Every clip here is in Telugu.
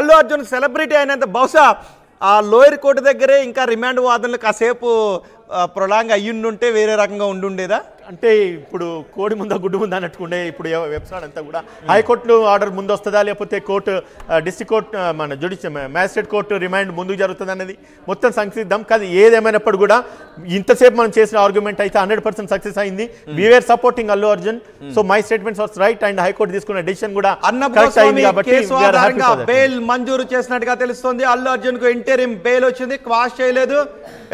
అల్లు అర్జున్ సెలబ్రిటీ అయినంత బహుశా ఆ లోయర్ కోర్టు దగ్గరే ఇంకా రిమాండ్ వాదనలు కాసేపు ప్రొలాంగ్ అయ్యుండుంటే వేరే రకంగా ఉండుండేదా? అంటే ఇప్పుడు కోడి ముందా గుడ్డు ముందా అన్నట్టుకుండే ఇప్పుడు వెబ్సైట్ అంతా కూడా హైకోర్టు ఆర్డర్ ముందు వస్తుందా లేకపోతే కోర్టు డిస్ట్రిక్ట్ కోర్టు మన మ్యాజిస్ట్రేట్ కోర్టు రిమాండ్ ముందుకు జరుగుతుంది అనేది మొత్తం సంసిద్ధం. కానీ ఏదేమైనప్పుడు కూడా ఇంతసేపు మనం చేసిన ఆర్గ్యుమెంట్ అయితే 100% సక్సెస్ అయింది. We are supporting Allu Arjun. So my statements was right and high court తీసుకున్న డెసిషన్ కూడా కరెక్ట్ అయింది కాబట్టి బెయిల్ మంజూరు చేసినట్టుగా తెలుస్తోంది. అల్లు అర్జున్ కు ఇంటరిం బెయిల్ వచ్చింది, క్వాష్ చేయలేదు.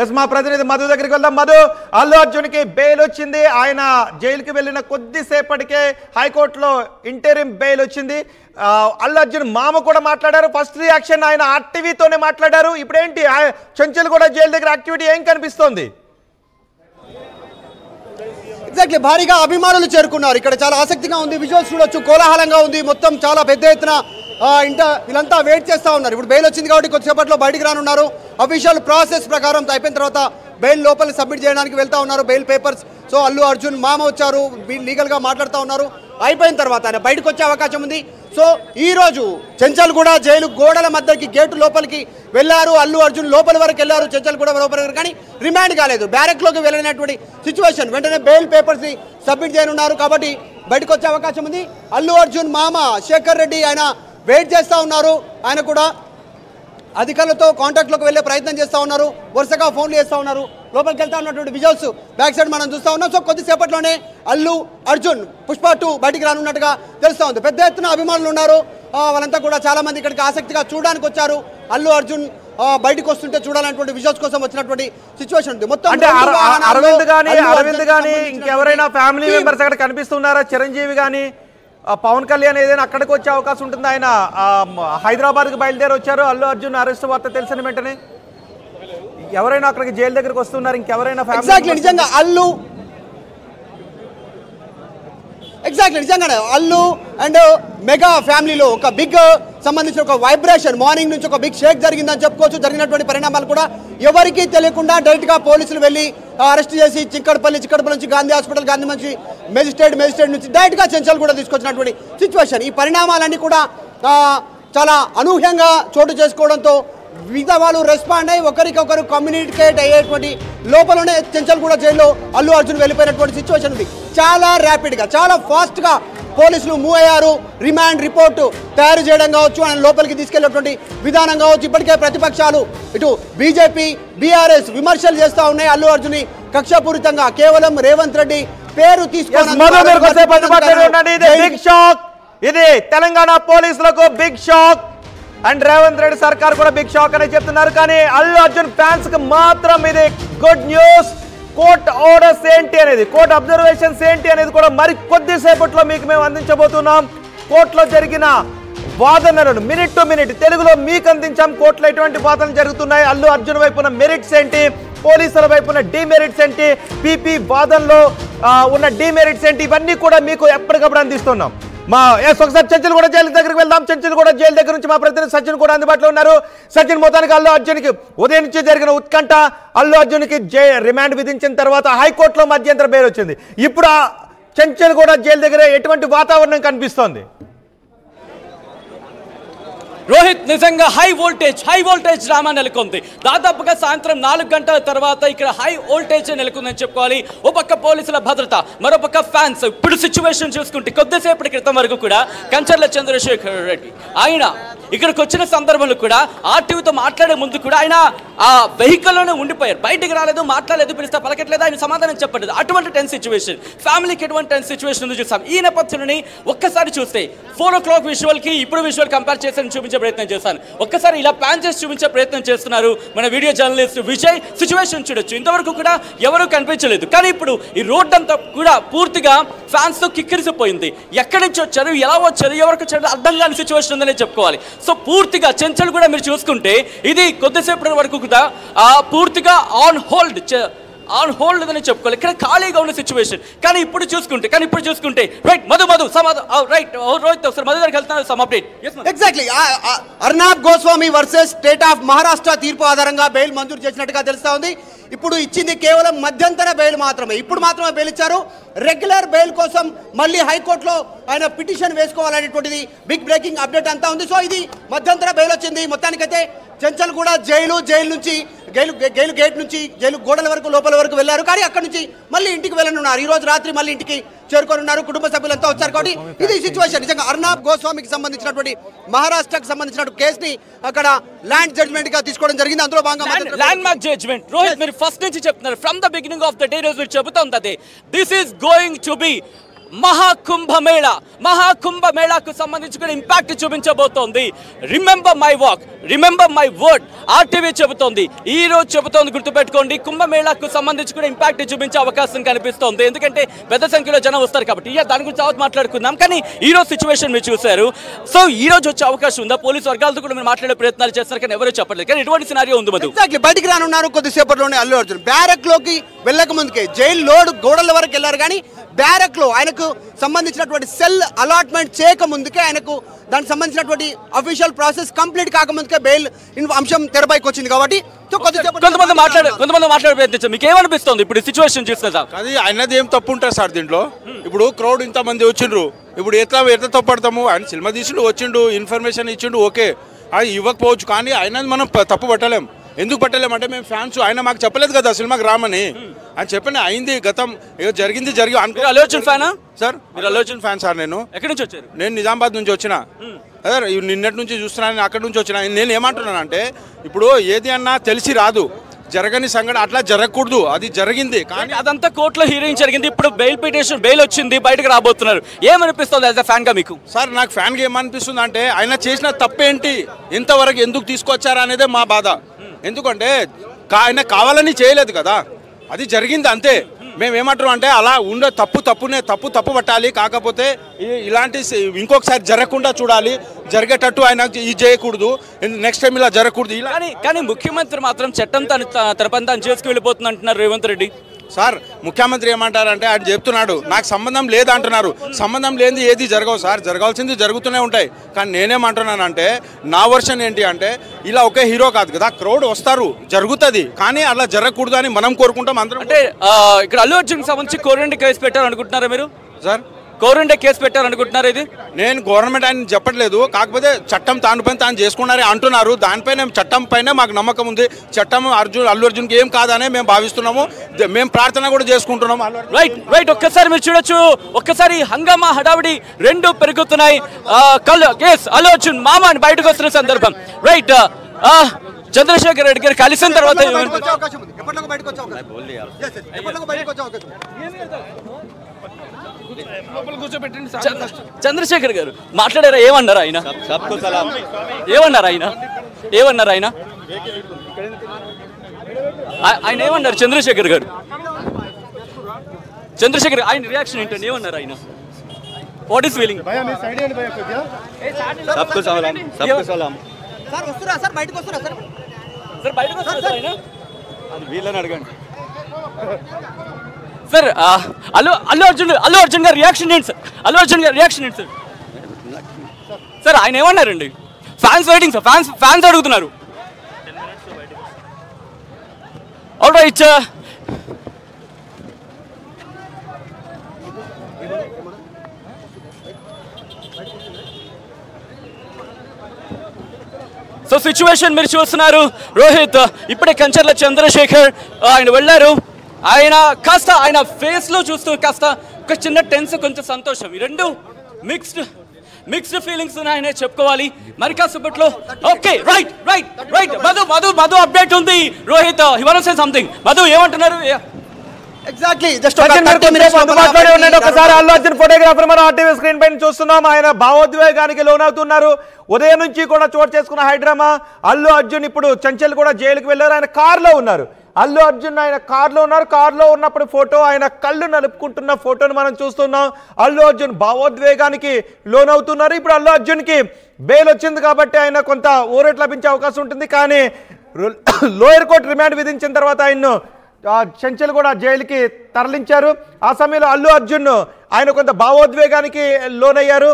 ఎస్, మా ప్రతినిధి మధు దగ్గరికి వెళ్దాం. మధు, అల్లు అర్జున్ కి బెయిల్ వచ్చింది, ఆయన జైలుకి వెళ్ళిన కొద్దిసేపటికే హైకోర్టులో ఇంటరిం బెయిల్ వచ్చింది. అల్లు అర్జున్ మామ కూడా మాట్లాడారు. ఫస్ట్ రియాక్షన్ ఆయన ఆర్టీవీతోనే మాట్లాడారు. ఇప్పుడేంటి చెంచల్ కూడా జైలు దగ్గర యాక్టివిటీ ఏం కనిపిస్తోంది? ఎగ్జాక్ట్లీ, భారీగా అభిమానులు చేరుకున్నారు. ఇక్కడ చాలా ఆసక్తిగా ఉంది, విజువల్స్ చూడొచ్చు, కోలాహలంగా ఉంది. మొత్తం చాలా పెద్ద ఎత్తున వీళ్ళంతా వెయిట్ చేస్తూ ఉన్నారు. ఇప్పుడు బెయిల్ వచ్చింది కాబట్టి కొద్దిసేపట్లో బయటికి రానున్నారు. అఫీషియల్ ప్రాసెస్ ప్రకారం అయిపోయిన తర్వాత బెయిల్ లోపల సబ్మిట్ చేయడానికి వెళ్తా ఉన్నారు. Bail papers. So Allu Arjun మామ వచ్చారు, లీగల్గా మాట్లాడుతూ ఉన్నారు. అయిపోయిన తర్వాత ఆయన బయటకు వచ్చే అవకాశం ఉంది. సో ఈరోజు చెంచల్ కూడా జైలు గోడల మధ్యకి గేటు లోపలికి వెళ్ళారు. అల్లు అర్జున్ లోపల వరకు వెళ్ళారు, చెంచల్ కూడా లోపలికి, కానీ రిమాండ్ కాలేదు. బ్యారెక్లోకి వెళ్ళినటువంటి సిచ్యువేషన్. వెంటనే బెయిల్ పేపర్స్ని సబ్మిట్ చేయనున్నారు కాబట్టి బయటకు వచ్చే అవకాశం ఉంది. అల్లు అర్జున్ మామ శేఖర్ రెడ్డి ఆయన వెయిట్ చేస్తూ ఉన్నారు. ఆయన కూడా అధికారులతో కాంటాక్ట్లోకి వెళ్ళే ప్రయత్నం చేస్తూ ఉన్నారు. వరుసగా ఫోన్లు చేస్తూ ఉన్నారు. లోపలికి వెళ్తా ఉన్నటువంటి విజువల్స్ బ్యాక్ సైడ్ మనం చూస్తూ ఉన్నాం. సో కొద్దిసేపట్లోనే అల్లు అర్జున్ పుష్ప 2 బయటికి రానున్నట్టుగా తెలుస్తూ ఉంది. పెద్ద ఎత్తున అభిమానులు ఉన్నారు. వాళ్ళంతా కూడా చాలా మంది ఇక్కడికి ఆసక్తిగా చూడడానికి వచ్చారు. అల్లు అర్జున్ బయటకు వస్తుంటే చూడాలన్నటువంటి విజువల్స్ కోసం వచ్చినటువంటి సిచ్యువేషన్ ఉంది. మొత్తం అరవింద్ గానీ ఇంకెవరైనా ఫ్యామిలీ మెంబర్స్ అక్కడ కనిపిస్తున్నారా? చిరంజీవి గానీ పవన్ కళ్యాణ్ ఏదైనా అక్కడికి వచ్చే అవకాశం ఉంటుంది? ఆయన హైదరాబాద్కి బయలుదేరి వచ్చారు. అల్లు అర్జున్ అరెస్ట్ వార్త తెలిసిన వెంటనే ఎవరైనా అక్కడికి జైలు దగ్గరికి వస్తున్నారు? ఇంకెవరైనా నిజంగా నిజంగానే అల్లు అండ్ మెగా ఫ్యామిలీలో ఒక బిగ్ సంబంధించిన ఒక వైబ్రేషన్, మార్నింగ్ నుంచి ఒక బిగ్ షేక్ జరిగిందని చెప్పుకోవచ్చు. జరిగినటువంటి పరిణామాలు కూడా ఎవరికీ తెలియకుండా డైరెక్ట్గా పోలీసులు వెళ్ళి అరెస్ట్ చేసి చిక్కడపల్లి నుంచి గాంధీ హాస్పిటల్, గాంధీ నుంచి మెజిస్ట్రేట్ నుంచి డైరెక్ట్గా చెంచల్ కూడా తీసుకొచ్చినటువంటి సిచ్యువేషన్. ఈ పరిణామాలన్నీ కూడా చాలా అనూహ్యంగా చోటు చేసుకోవడంతో మిగతా వాళ్ళు రెస్పాండ్ అయ్యి ఒకరికొకరు కమ్యూనికేట్ అయ్యేటువంటి లోపలనే చెంచల్ కూడా జైల్లో అల్లు అర్జున్ వెళ్ళిపోయినటువంటి సిచ్యువేషన్ ఉంది. చాలా ర్యాపిడ్గా, చాలా ఫాస్ట్గా పోలీసులు మూవ్ అయ్యారు. రిమాండ్ రిపోర్టు తయారు చేయడం కావచ్చు, ఆయన లోపలికి తీసుకెళ్లేటువంటి విధానం కావచ్చు. ఇప్పటికే ప్రతిపక్షాలు ఇటు బీజేపీ, బీఆర్ఎస్ విమర్శలు చేస్తూ ఉన్నాయి. అల్లు అర్జున్ కక్షపూరితంగా కేవలం రేవంత్ రెడ్డి పేరు తీసుకొని ఇది తెలంగాణ పోలీసులకు big shock and Revanth Reddy సర్కార్ కూడా బిగ్ షాక్ అని చెప్తున్నారు. కానీ అల్లు అర్జున్ ఫ్యాన్స్ కి మాత్రం ఇది గుడ్ న్యూస్. కోర్ట్ ఆర్డర్స్ ఏంటి అనేది, కోర్ట్ అబ్జర్వేషన్స్ ఏంటి అనేది కూడా మరి కొద్దిసేపట్లో మీకు మేము అందించబోతున్నాం. కోర్టులో జరిగిన వాదనలను మినిట్ టు మినిట్ తెలుగులో మీకు అందించాం. కోర్టులో ఎటువంటి వాదనలు జరుగుతున్నాయి, అల్లు అర్జున్ వైపున మెరిట్స్ ఏంటి, పోలీసుల వైపున డిమెరిట్స్ ఏంటి, పీపీ వాదనలో ఉన్న డిమెరిట్స్ ఏంటి, ఇవన్నీ కూడా మీకు ఎప్పటికప్పుడు అందిస్తున్నాం. ఒకసారి చెంచల్ కూడా జైలు దగ్గరికి వెళ్దాం. చెంచల్ కూడా జైలు దగ్గర నుంచి మా ప్రతినిధి సచిన్ కూడా అందుబాటులో ఉన్నారు. సచిన్, మొత్తానికి అల్లు అర్జున్కి ఉదయం నుంచి జరిగిన ఉత్కంఠ, అల్లు అర్జున్కి రిమాండ్ విధించిన తర్వాత హైకోర్టులో మధ్యంతర బెయిల్ వచ్చింది. ఇప్పుడు చెంచల్ కూడా జైలు దగ్గర ఎటువంటి వాతావరణం కనిపిస్తోంది? రోహిత్, నిజంగా హై వోల్టేజ్ డ్రామా నెలకొంది. దాదాపుగా సాయంత్రం 4 గంటల తర్వాత ఇక్కడ హై వోల్టేజ్ నెలకొందని చెప్పుకోవాలి. ఓ పక్క పోలీసుల భద్రత, మరోపక్క ఫ్యాన్స్. ఇప్పుడు సిచ్యువేషన్ చూసుకుంటే కొద్దిసేపటి క్రితం వరకు కూడా కంచర్ల చంద్రశేఖర్ రెడ్డి ఆయన ఇక్కడికి వచ్చిన సందర్భంలో కూడా ఆర్టీవీతో మాట్లాడే ముందు కూడా ఆయన ఆ వెహికల్లోనే ఉండిపోయారు. బయటికి రాలేదు, మాట్లాడలేదు, పిలిస్తే పలకట్లేదు, ఆయన సమాధానం చెప్పలేదు. అటువంటి టెన్స్ సిచ్యువేషన్, ఫ్యామిలీకి ఎటువంటి టెన్స్ సిచ్యువేషన్ చూసాం. ఈ నేపథ్యంలోని ఒక్కసారి చూస్తే 4 o'clock విజువల్కి ఇప్పుడు విజువల్ కంపేర్ చేసి చూపించే ప్రయత్నం చేశాను. ఒక్కసారి ఇలా ప్లాన్ చేసి చూపించే ప్రయత్నం చేస్తున్నారు మన వీడియో జర్నలిస్ట్ విజయ్. సిచ్యువేషన్ చూడొచ్చు, ఇంతవరకు కూడా ఎవరూ కనిపించలేదు. కానీ ఇప్పుడు ఈ రోడ్ అంతా కూడా పూర్తిగా ఫ్యాన్స్తో కిక్కిరిసిపోయింది. ఎక్కడి నుంచి వచ్చారు, ఎలా వచ్చారు, ఎవరికి వచ్చారు అర్థం కాని సిచ్యువేషన్ ఉందనే చెప్పుకోవాలి. సో పూర్తిగా చెంచల్ కూడా మీరు చూసుకుంటే ఇది కొద్దిసేపటి వరకు కూడా పూర్తిగా ఆన్ హోల్డ్ అని చెప్పుకోవాలి. ఇక్కడ ఖాళీగా ఉన్న సిచ్యువేషన్. కానీ ఇప్పుడు చూసుకుంటే రైట్ మధు రైట్ రోహిత్ ఒకసారి మధు దగ్గరికి వెళ్తున్నారు. Some update. Exactly, Arnab Goswami versus state of Maharashtra తీర్పు ఆధారంగా బెయిల్ మంజూరు చేసినట్టుగా తెలుస్తా ఉంది. ఇప్పుడు ఇచ్చింది కేవలం మధ్యంతర బెయిల్ మాత్రమే. ఇప్పుడు మాత్రమే బెయిల్ ఇచ్చారు. రెగ్యులర్ బెయిల్ కోసం మళ్ళీ హైకోర్టులో ఆయన పిటిషన్ వేసుకోవాలనేటువంటిది బిగ్ బ్రేకింగ్ అప్డేట్ అంతా ఉంది. సో ఇది మధ్యంతర బెయిల్ వచ్చింది. మొత్తానికైతే చెంచల్ కూడా జైలు నుంచి గైలు గేట్ నుంచి జైలు గోడల వరకు లోపల వరకు వెళ్ళారు. కానీ అక్కడ నుంచి మళ్ళీ ఇంటికి వెళ్ళనున్నారు. ఈ రోజు రాత్రి మళ్ళీ ఇంటికి చేరుకోనున్నారు. కుటుంబ సభ్యులంతా వచ్చారు. కాబట్టి ఇది సిచ్యువేషన్. నిజంగా అర్నాబ్ గోస్వామికి సంబంధించినటువంటి మహారాష్ట్రకు సంబంధించిన కేసుని అక్కడ ల్యాండ్ జడ్జ్మెంట్ గా తీసుకోవడం జరిగింది. అందులో భాగంగా ల్యాండ్ మార్క్ జడ్జ్మెంట్. రోహిత్ మీరు ఫస్ట్ నుంచి చెప్తున్నారు, from the beginning of the day రోజు మీరు చెబుతుంది అదే, this is going to be మహాకుంభమేళాకు సంబంధించి కూడా ఇంపాక్ట్ చూపించబోతోంది. Remember my walk, remember my word RTV చెబుతోంది, ఈ రోజు చెబుతోంది, గుర్తుపెట్టుకోండి. కుంభమేళాకు సంబంధించి కూడా ఇంపాక్ట్ చూపించే అవకాశం కనిపిస్తోంది. ఎందుకంటే పెద్ద సంఖ్యలో జనం వస్తారు కాబట్టి. దాని గురించి తర్వాత మాట్లాడుకుందాం. కానీ ఈ రోజు సిచ్యువేషన్ మీరు చూశారు. సో ఈ రోజు వచ్చే అవకాశం ఉందా? పోలీసు వర్గాలతో కూడా మీరు మాట్లాడే ప్రయత్నాలు చేస్తారు కానీ ఎవరు చెప్పలేదు. కానీ ఎటువంటి సినారియో ఉంది మధు? బయటికి రానున్నారు కొద్దిసేపట్లోనే అల్లు అర్జున్. బ్యారక్ లోకి వెళ్ళక ముందుకే జైలు లోడ్ గోడల వరకు వెళ్ళారు. కానీ బ్యారక్ లో ఆయనకు సంబంధించినటువంటి సెల్ అలాట్మెంట్ చేయక ముందుకే, ఆయనకు దానికి సంబంధించినటువంటి అఫీషియల్ ప్రాసెస్ కంప్లీట్ కాకముందుకే బెయిల్ అంశం తెరపైకి వచ్చింది. కాబట్టి కొంతమంది మాట్లాడే ప్రయత్నించారు. మీకు ఏమనిపిస్తుంది ఇప్పుడు సిచ్యువేషన్ చూస్తున్నా? అది ఆయనది ఏం తప్పు ఉంటుంది సార్ దీంట్లో? ఇప్పుడు క్రౌడ్ ఇంతమంది వచ్చిండ్రు, ఇప్పుడు ఎట్లా తప్పడతాము? ఆయన సినిమా తీసుడు వచ్చిండు, ఇన్ఫర్మేషన్ ఇచ్చిండు, ఓకే, అది ఇవ్వకపోవచ్చు. కానీ ఆయన మనం తప్పు పట్టలేం. ఎందుకు పట్టలేమంటే మేము ఫ్యాన్స్, ఆయన మాకు చెప్పలేదు కదా సినిమాకి రామని. అని చెప్పండి, అయింది గతం, ఏదో జరిగింది అనుకో. అల్లు అర్జున్ ఫ్యానా సార్? మీరు అల్లు అర్జున్ ఫ్యాన్ సార్. నేను ఎక్కడి నుంచి వచ్చారు? నేను నిజామాబాద్ నుంచి వచ్చిన. అదే నిన్నటి నుంచి చూస్తున్నాను, అక్కడి నుంచి వచ్చిన. నేను ఏమంటున్నానంటే, ఇప్పుడు ఏది అన్నా తెలిసి రాదు, జరగని సంఘటన అట్లా జరగకూడదు, అది జరిగింది. కానీ అదంతా కోర్టులో హీరింగ్ జరిగింది. ఇప్పుడు బెయిల్ పిటిషన్, బెయిల్ వచ్చింది, బయటకు రాబోతున్నారు. ఏమనిపిస్తుంది యాజ్ అ ఫ్యాన్ గా మీకు? సార్ నాకు ఫ్యాన్గా ఏమనిపిస్తుంది అంటే, ఆయన చేసిన తప్పేంటి, ఇంతవరకు ఎందుకు తీసుకొచ్చారా అనేదే మా బాధ. ఎందుకంటే ఆయన కావాలని చేయలేదు కదా, అది జరిగింది అంతే. మేము ఏమంటున్నాం అంటే, అలా ఉండే తప్పు పట్టాలి. కాకపోతే ఇలాంటి ఇంకొకసారి జరగకుండా చూడాలి, జరిగేటట్టు ఆయన ఇది చేయకూడదు, నెక్స్ట్ టైం ఇలా జరగకూడదు. ఇలా కానీ ముఖ్యమంత్రి మాత్రం చట్టం తన పని తాను చేసుకు వెళ్ళిపోతుంది అంటున్నారు రేవంత్ రెడ్డి. సార్ ముఖ్యమంత్రి ఏమంటారంటే, ఆయన చెప్తున్నాడు నాకు సంబంధం లేదంటున్నారు. సంబంధం లేనిది ఏది జరగవు సార్, జరగాల్సింది జరుగుతూనే ఉంటాయి. కానీ నేనేమంటున్నానంటే, నా వర్షన్ ఏంటి అంటే, ఇలా ఒకే హీరో కాదు కదా, క్రౌడ్ వస్తారు, జరుగుతుంది. కానీ అలా జరగకూడదు అని మనం కోరుకుంటాం అందరం. అంటే ఇక్కడ అల్లు అర్జున్ సంబంధించి కోరండి కేసు పెట్టారు అనుకుంటున్నారా మీరు? సార్ కోరండి కేసు పెట్టారనుకుంటున్నారు? ఇది నేను గవర్నమెంట్ ఆయన చెప్పట్లేదు, కాకపోతే చట్టం తాను పైన తాను చేసుకున్నారే అంటున్నారు. దానిపైన చట్టం పైన మాకు నమ్మకం ఉంది. చట్టం అల్లు అర్జున్కి ఏం కాదనే మేము భావిస్తున్నాము. మేము ప్రార్థన కూడా చేసుకుంటున్నాము. రైట్ ఒక్కసారి మీరు చూడొచ్చు, ఒక్కసారి హంగామా హడావిడి రెండు పెరుగుతున్నాయి. కేసు అల్లు అర్జున్ మామ అని బయటకు వస్తున్న సందర్భం. రైట్ చంద్రశేఖర్ రెడ్డి గారు కలిసిన తర్వాత చంద్రశేఖర్ గారు మాట్లాడారా? ఏమన్నారు ఆయన? ఆయన ఏమన్నారు చంద్రశేఖర్ గారు? ఆయన రియాక్షన్ ఏంటండి? ఏమన్నారు ఆయన? What is feeling? Sir Allu Arjun గారి రియాక్షన్ ఏంటి సార్? సార్ ఆయన ఏమన్నారండి? ఫ్యాన్స్ వెయిటింగ్ సార్, ఫ్యాన్స్ అడుగుతున్నారు. ఆల్ రైట్ సో సిచ్యువేషన్ మీరు చూస్తున్నారు. రోహిత్ ఇప్పుడే కంచర్ల చంద్రశేఖర్ ఆయన వెళ్ళారు. ఆయన కాస్త ఆయన ఫేస్ లో చూస్తూ కాస్త ఒక చిన్న టెన్స్, కొంచెం సంతోషం, ఈ రెండు మిక్స్డ్ ఫీలింగ్స్ ఉన్నాయనే చెప్పుకోవాలి. మరి కాసేపట్లో ఓకే రైట్ మధు అప్డేట్ ఉంది. Rohit he wants to say something. Madhu ఏమంటున్నారు? ఒకసారి అల్లు అర్జున్ ఫోటోగ్రాఫర్ మనం ఆర్టీవీ స్క్రీన్ పైన చూస్తున్నాం. ఆయన భావోద్వేగానికి లోనవుతున్నారు. ఉదయం నుంచి కూడా చోటు చేసుకున్న హైడ్రామా. అల్లు అర్జున్ ఇప్పుడు చంచల్ కూడా జైలుకి వెళ్ళారు. ఆయన కారులో ఉన్నారు. అల్లు అర్జున్ ఆయన కారులో ఉన్నారు. కారులో ఉన్నప్పుడు ఫోటో, ఆయన కళ్ళు నలుపుకుంటున్న ఫోటోను మనం చూస్తున్నాం. అల్లు అర్జున్ భావోద్వేగానికి లోనవుతున్నారు. ఇప్పుడు అల్లు అర్జున్కి బెయిల్ వచ్చింది కాబట్టి ఆయన కొంత ఊరట లభించే అవకాశం ఉంటుంది. కానీ లోయర్ కోర్టు రిమాండ్ విధించిన తర్వాత ఆయన్ను చంచల్ కూడా జైలుకి తరలించారు. ఆ సమయంలో అల్లు అర్జున్ ఆయన కొంత భావోద్వేగానికి లోనయ్యారు.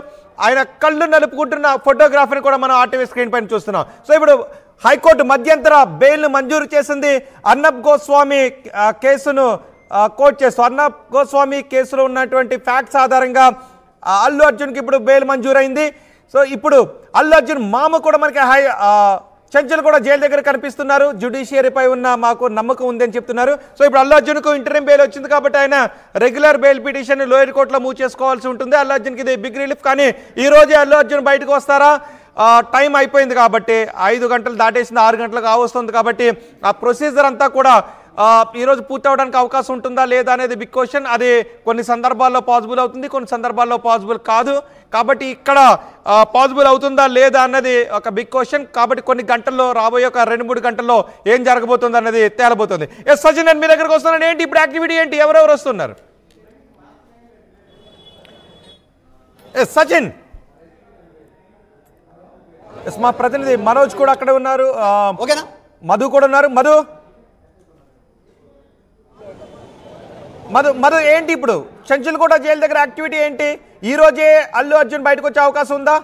ఆయన కళ్ళు నలుపుకుంటున్న ఫోటోగ్రాఫర్ని కూడా మనం ఆర్టీవీ స్క్రీన్ పైన చూస్తున్నాం. సో ఇప్పుడు హైకోర్టు మధ్యంతర బెయిల్ను మంజూరు చేసింది. అర్నబ్ గోస్వామి కేసును కోర్టు చేస్తూ అర్నబ్ గోస్వామి కేసులో ఉన్నటువంటి ఫ్యాక్ట్స్ ఆధారంగా అల్లు అర్జున్కి ఇప్పుడు బెయిల్ మంజూరైంది. సో ఇప్పుడు అల్లు అర్జున్ మామ కూడా మనకి చెంచల్ కూడా జైలు దగ్గర కనిపిస్తున్నారు. జ్యుడిషియరీపై ఉన్న మాకు నమ్మకం ఉంది అని చెప్తున్నారు. సో ఇప్పుడు అల్లు అర్జున్కు ఇంటరిం బెయిల్ వచ్చింది కాబట్టి ఆయన రెగ్యులర్ బెయిల్ పిటిషన్ లోయర్ కోర్టులో మూవ్ చేసుకోవాల్సి ఉంటుంది. అల్లు అర్జున్కి ఇది బిగ్ రిలీఫ్. కానీ ఈ రోజే అల్లు అర్జున్ బయటకు వస్తారా? టైం అయిపోయింది కాబట్టి 5 గంటలు దాటేసింది, 6 గంటలకు కావస్తుంది కాబట్టి ఆ ప్రొసీజర్ అంతా కూడా ఈరోజు పూర్తి అవడానికి అవకాశం ఉంటుందా లేదా అనేది బిగ్ క్వశ్చన్. అది కొన్ని సందర్భాల్లో పాసిబుల్ అవుతుంది, కొన్ని సందర్భాల్లో పాసిబుల్ కాదు. కాబట్టి ఇక్కడ పాసిబుల్ అవుతుందా లేదా అన్నది ఒక బిగ్ క్వశ్చన్. కాబట్టి కొన్ని గంటల్లో, రాబోయే ఒక 2-3 గంటల్లో ఏం జరగబోతుంది అన్నది తేలబోతుంది. ఎస్ సచిన్, నేను మీ దగ్గరకు వస్తున్నాను. ఏంటి ఇప్పుడు యాక్టివిటీ ఏంటి? ఎవరెవరు వస్తున్నారు? ఎస్ సచిన్. ఎస్ మా ప్రతినిధి మనోజ్ కూడా అక్కడే ఉన్నారు, ఓకేనా? మధు కూడా ఉన్నారు. మధు ఏంటి ఇప్పుడు చెంచులగూడ జైలు దగ్గర యాక్టివిటీ ఏంటి? ఈ రోజే అల్లు అర్జున్ బయటకు వచ్చే అవకాశం ఉందా?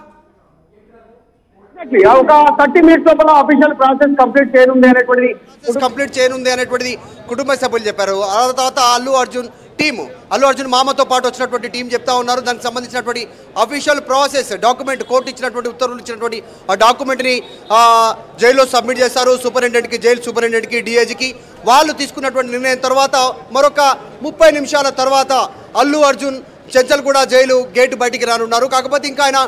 ఒక 30 minutes లోపల అఫీషియల్ ప్రాసెస్ కంప్లీట్ చేయనుంది అనేటువంటిది కుటుంబ సభ్యులు చెప్పారు. ఆ తర్వాత అల్లు అర్జున్ మామతో పాటు వచ్చినటువంటి టీం చెప్తా ఉన్నారు. దానికి సంబంధించినటువంటి అఫీషియల్ ప్రాసెస్ డాక్యుమెంట్, కోర్టు ఇచ్చినటువంటి ఉత్తర్వులు ఇచ్చినటువంటి ఆ డాక్యుమెంట్ని జైల్లో సబ్మిట్ చేస్తారు. సూపరింటెండెంట్కి, జైలు సూపరింటెండెంట్కి, డిఐజీకి. వాళ్ళు తీసుకున్నటువంటి నిర్ణయం తర్వాత మరొక 30 నిమిషాల తర్వాత అల్లు అర్జున్ చెంచల్గూడ జైలు గేటు బయటికి రానున్నారు. కాకపోతే ఇంకా ఆయన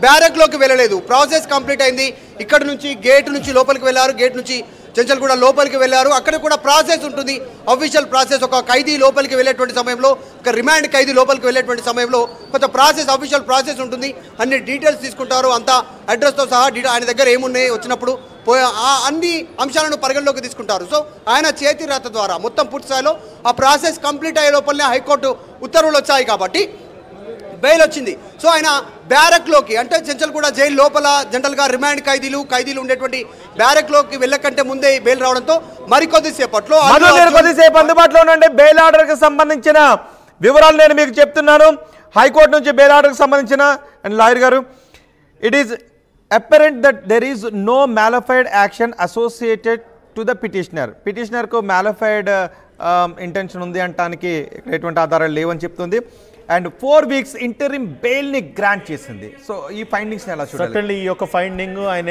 బ్యారక్లోకి వెళ్ళలేదు. ప్రాసెస్ కంప్లీట్ అయింది. ఇక్కడ నుంచి గేటు నుంచి లోపలికి వెళ్ళారు, గేట్ నుంచి చెంచల్గూడ లోపలికి వెళ్ళారు. అక్కడ కూడా ప్రాసెస్ ఉంటుంది, అఫీషియల్ ప్రాసెస్. ఒక ఖైదీ లోపలికి వెళ్ళేటువంటి సమయంలో, ఒక రిమాండ్ ఖైదీ లోపలికి వెళ్ళేటువంటి సమయంలో కొంత ప్రాసెస్, అఫీషియల్ ప్రాసెస్ ఉంటుంది. అన్ని డీటెయిల్స్ తీసుకుంటారు, అంతా అడ్రస్తో సహా ఆయన దగ్గర ఏమున్నాయి వచ్చినప్పుడు అన్ని అంశాలను పరిగణలోకి తీసుకుంటారు. సో ఆయన చేతి రాత ద్వారా మొత్తం పూర్తి స్థాయిలో ఆ ప్రాసెస్ కంప్లీట్ అయ్యే లోపలనే హైకోర్టు ఉత్తర్వులు వచ్చాయి కాబట్టి బెయిల్ వచ్చింది. సో ఆయన బ్యారక్లోకి, అంటే చెంచల్గూడ జైలు లోపల జనరల్గా రిమాండ్ ఖైదీలు ఉండేటువంటి బ్యారక్లోకి వెళ్ళకంటే ముందే బెయిల్ రావడంతో మరికొద్దిసేపట్లో అందుబాటులో ఉండే బెయిల్ ఆర్డర్కి సంబంధించిన వివరాలు నేను మీకు చెప్తున్నాను. హైకోర్టు నుంచి బెయిల్ ఆర్డర్కి సంబంధించిన అండ్ లాయర్ గారు, it is apparent that there is no malified action associated to the petitioner ko malified intention undi antaaniki eటువంటి ఆధారాలు లేవని చెప్తుంది. అండ్ 4 weeks ఇంటరిమ్ బెయిల్ ని గ్రాంట్ చేసింది. సో ఈ ఫైండింగ్స్ ఎలా చూడాలి? సర్టన్లీ ఈ యొక్క ఫైండింగ్ ఆయన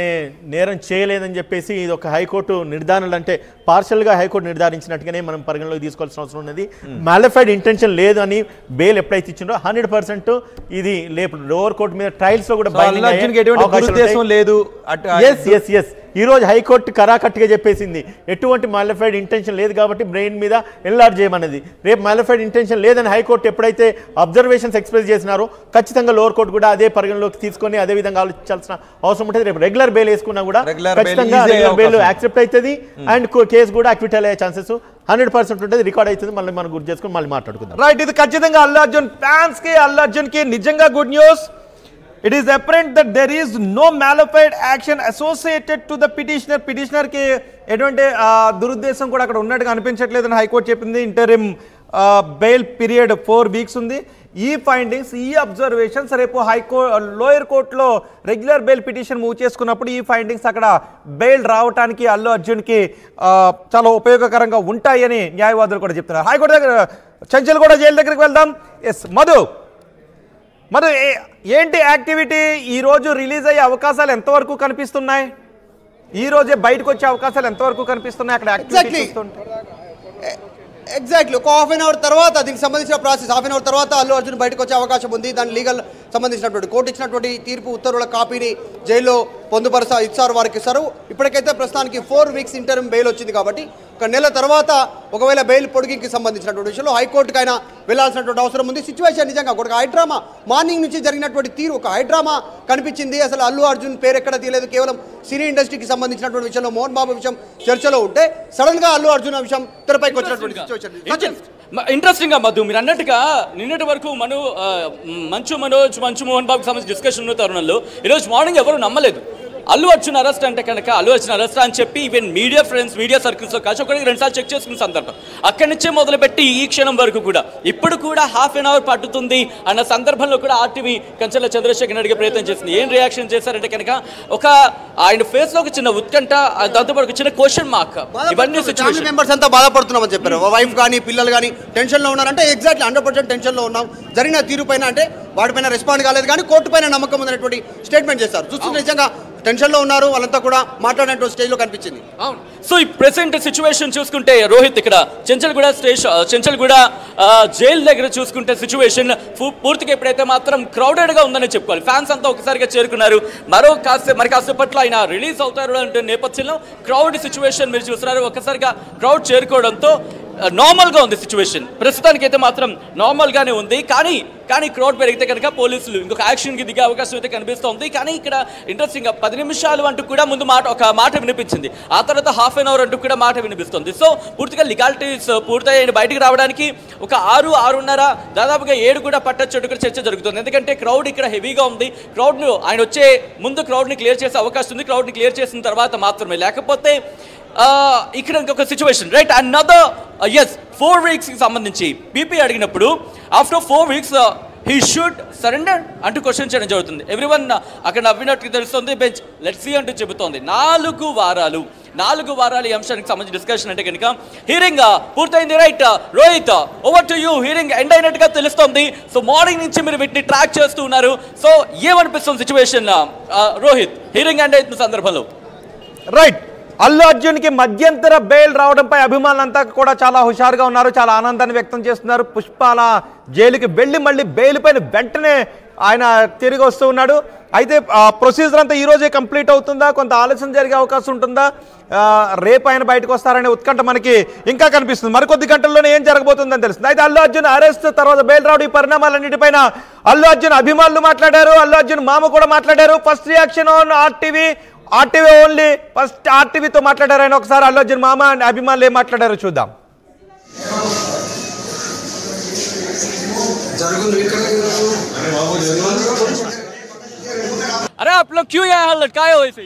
నేరం చేయలేదని చెప్పేసి ఇది ఒక హైకోర్టు నిర్ధారణలు, అంటే పార్షియల్గా హైకోర్టు నిర్ధారించినట్టుగానే మనం పరిగణలోకి తీసుకోవాల్సిన అవసరం ఉన్నది. మాలిఫైడ్ ఇంటెన్షన్ లేదు అని బెయిల్ ఎప్పుడైతే ఇచ్చిందో 100% ఇది లోవర్ కోర్టు మీద ట్రయల్స్ లో కూడా లేదు. ఈ రోజు హైకోర్టు కరాకట్టుగా చెప్పేసింది ఎటువంటి మాలిఫైడ్ ఇంటెన్షన్ లేదు కాబట్టి బ్రెయిన్ మీద ఎన్లార్జ్ చేయమన్నది. రేపు మాలిఫైడ్ ఇంటెన్షన్ లేదని హైకోర్టు ఎప్పుడైతే అబ్జర్వేషన్స్ ఎక్స్ప్రెస్ చేసినారో ఖచ్చితంగా లోవర్ కోర్టు కూడా అదే పరిగణలోకి తీసుకొని అదే విధంగా ఆలోచించాల్సిన అవసరం ఉంటుంది. రేపు రెగ్యులర్ బెయిల్ వేసుకున్నా కూడా ఖచ్చితంగా రెగ్యులర్ బెయిల్ యాక్సెప్ట్ అవుతుంది అండ్ కేసు కూడా అక్విటల్ అయ్యే ఛాన్సెస్ 100% ఉంటుంది, రికార్డ్ అవుతుంది. మళ్ళీ మనం గుర్తు చేసుకుని మళ్ళీ మాట్లాడుకుందాం. రైట్, ఇది ఖచ్చితంగా అల్లు అర్జున్ ఫ్యాన్స్ కి, అల్లు అర్జున్ కి నిజంగా good news. It is apparent that there is no malified action associated to the petitioner కి ఎటువంటి దురుద్దేశం కూడా అక్కడ ఉన్నట్టుగా అనిపించట్లేదని హైకోర్టు చెప్పింది. ఇంటరిమ్ బెయిల్ పీరియడ్ 4 weeks ఉంది. ఈ ఫైండింగ్స్, ఈ అబ్జర్వేషన్స్ రేపు లోయర్ కోర్టులో రెగ్యులర్ బెయిల్ పిటిషన్ మూవ్ చేసుకున్నప్పుడు ఈ ఫైండింగ్స్ అక్కడ బెయిల్ రావడానికి అల్లు అర్జున్కి చాలా ఉపయోగకరంగా ఉంటాయని న్యాయవాదులు కూడా చెప్తున్నారు. హైకోర్టు దగ్గర చెంచల్గూడ జైలు దగ్గరికి వెళ్దాం. ఎస్ మధు, ఏంటి యాక్టివిటీ? ఈ రోజు రిలీజ్ అయ్యే అవకాశాలు ఎంతవరకు కనిపిస్తున్నాయి? ఈ రోజే బయటకు వచ్చే అవకాశాలు ఎంతవరకు కనిపిస్తున్నాయి అక్కడ యాక్టివిటీ? ఎగ్జాక్ట్లీ ఒక హాఫ్ అన్ అవర్ తర్వాత దీనికి సంబంధించిన ప్రాసెస్, హాఫ్ అన్ అవర్ తర్వాత అల్లు అర్జున్ బయటకు వచ్చే అవకాశం ఉంది. దాని లీగల్ సంబంధించినటువంటి కోర్టు ఇచ్చినటువంటి తీర్పు ఉత్తర్వుల కాపీని జైల్లో ఇచ్చారు, వారికి ఇస్తారు. ఇప్పటికైతే ప్రస్తుతానికి 4 weeks ఇంటరిమ్ బెయిల్ వచ్చింది కాబట్టి 1 నెల తర్వాత ఒకవేళ బెయిల్ పొడిగింకి సంబంధించినటువంటి విషయంలో హైకోర్టుకి అయినా వెళ్లాల్సినటువంటి అవసరం ఉంది. సిచ్యువేషన్ నిజంగా ఒక హైడ్రామా, మార్నింగ్ నుంచి జరిగినటువంటి తీరు ఒక హైడ్రామా కనిపించింది. అసలు అల్లు అర్జున్ పేరు ఎక్కడ తీయలేదు, కేవలం సినీ ఇండస్ట్రీకి సంబంధించినటువంటి విషయంలో మోహన్ బాబు విషయం చర్చలో ఉంటే సడన్ గా అల్లు అర్జున్ విషయం తెరపైకి వచ్చినటువంటి సిచ్యువేషన్. ఇంట్రెస్టింగ్ గా మధు, మీరు అన్నట్టుగా నిన్నటి వరకు మంచు మోహన్ బాబుకి సంబంధించి డిస్కషన్ ఉన్న తరుణంలో ఈరోజు మార్నింగ్ ఎవరు నమ్మలేదు. అల్లు అర్జున్ అరెస్ట్ అంటే కనుక అల్లు అర్జున్ అరెస్ట్ అని చెప్పి ఈవెన్ మీడియా ఫ్రెండ్స్ మీడియా సర్కిల్స్లో కాదు ఒకరికి 2 సార్లు చెక్ చేసుకున్న సందర్భం అక్కడి నుంచే మొదలుపెట్టి ఈ క్షణం వరకు కూడా ఇప్పుడు కూడా హాఫ్ అన్ అవర్ పట్టుతుంది అన్న సందర్భంలో కూడా ఆర్టీవీ కంచెల చంద్రశేఖర్ అడిగే ప్రయత్నం చేసింది. ఏం రియాక్షన్ చేశారంటే కనుక ఒక ఆయన ఫేస్ లో ఒక చిన్న ఉత్కంఠ, దాంతోపాటు చిన్న క్వశ్చన్ మార్క్, ఇవన్నీ సిచ్యువేషన్ మెంబర్స్ అంతా బాధపడుతున్నామని చెప్పారు. వైఫ్ కానీ పిల్లలు కానీ టెన్షన్ లో ఉన్నారంటే ఎగ్జాక్ట్లీ 100% టెన్షన్ లో ఉన్నాం, జరిగిన తీరు పైన అంటే వాటిపైన రెస్పాండ్ కాలేదు కానీ కోర్టు పైన నమ్మకం ఉందనేటువంటి స్టేట్మెంట్ చేశారు. చూస్తుంటే నిజంగా టెన్షన్ లో ఉన్నారు, వాళ్ళంతా కూడా మాట్లాడినటువంటి స్టేజ్ లో కనిపించింది. అవును. సో ఈ ప్రెసెంట్ సిచ్యువేషన్ చూసుకుంటే రోహిత్ ఇక్కడ చెంచల్గూడ జైలు దగ్గర చూసుకుంటే సిచ్యువేషన్ పూర్తిగా ఎప్పుడైతే మాత్రం క్రౌడెడ్ గా ఉందని చెప్పుకోవాలి. ఫ్యాన్స్ అంతా ఒకసారిగా చేరుకున్నారు. మరి కాసేపట్లో ఆయన రిలీజ్ అవుతారు అంటే నేపథ్యంలో క్రౌడ్ సిచ్యువేషన్ మీరు చూస్తున్నారు. ఒక్కసారిగా క్రౌడ్ చేరుకోవడంతో నార్మల్గా ఉంది సిచ్యువేషన్. ప్రస్తుతానికి అయితే మాత్రం నార్మల్గానే ఉంది. కానీ క్రౌడ్ పెరిగితే కనుక పోలీసులు ఇంకొక యాక్షన్కి దిగే అవకాశం అయితే కనిపిస్తోంది. కానీ ఇక్కడ ఇంట్రెస్టింగ్ 10 నిమిషాలు అంటూ కూడా ముందు ఒక మాట వినిపించింది, ఆ తర్వాత హాఫ్ అన్ అవర్ అంటూ కూడా మాట వినిపిస్తుంది. సో పూర్తిగా లీగాలిటీస్ పూర్తయ్యి బయటికి రావడానికి ఒక 6-6:30 దాదాపుగా 7 కూడా పట్టొచ్చు కూడా చర్చ జరుగుతుంది. ఎందుకంటే క్రౌడ్ ఇక్కడ హెవీగా ఉంది. క్రౌడ్ను ఆయన వచ్చే ముందు క్రౌడ్ని క్లియర్ చేసే అవకాశం ఉంది. క్రౌడ్ని క్లియర్ చేసిన తర్వాత మాత్రమే, లేకపోతే ఇక్కడ ఇంకొక సిచ్యువేషన్ రైట్ అనదర్ 4 వీక్స్ కి సంబంధించి బీపీ అడిగినప్పుడు after 4 weeks he should surrender అంటూ క్వశ్చన్ చేయడం జరుగుతుంది. ఎవ్రీవన్ అక్కడ నవ్వినట్టు తెలుస్తుంది. బెంచ్ లెట్స్ సీ అంటూ చెబుతోంది. 4 వారాలు ఈ అంశానికి సంబంధించి డిస్కషన్ అంటే కనుక హీరింగ్ పూర్తయింది. Right Rohit, over to you. Hearing end అయినట్టుగా తెలుస్తోంది. సో మార్నింగ్ నుంచి మీరు వీటిని ట్రాక్ చేస్తూ ఉన్నారు. సో ఏమనిపిస్తుంది సిచ్యువేషన్ రోహిత్ హీరింగ్ ఎండ్ అయిన సందర్భంలో? రైట్, అల్లు అర్జున్కి మధ్యంతర బెయిల్ రావడంపై అభిమానులంతా కూడా చాలా హుషారుగా ఉన్నారు, చాలా ఆనందాన్ని వ్యక్తం చేస్తున్నారు. పుష్పాల జైలుకి వెళ్ళి మళ్ళీ బెయిల్ పైన వెంటనే ఆయన తిరిగి వస్తూ ఉన్నాడు. అయితే ప్రొసీజర్ అంతా ఈరోజే కంప్లీట్ అవుతుందా, కొంత ఆలస్యం జరిగే అవకాశం ఉంటుందా, రేపు ఆయన బయటకు వస్తారనే ఉత్కంఠ మనకి ఇంకా కనిపిస్తుంది. మరికొద్ది గంటల్లోనే ఏం జరగబోతుందని తెలుస్తుంది. అయితే అల్లు అర్జున్ అరెస్ట్ తర్వాత బెయిల్ రావడం, ఈ పరిణామాలన్నిటిపైన అల్లు అర్జున్ అభిమానులు మాట్లాడారు, అల్లు అర్జున్ మామ కూడా మాట్లాడారు. First reaction on RTV only. First ఆర్టీవీతో మాట్లాడారు ఆయన. ఒకసారి అల్లు అర్జున్ మామ అభిమానులు ఏం మాట్లాడారో చూద్దాం. अरे आप लोग क्यों यहाँ हल्ला काय हो इसे?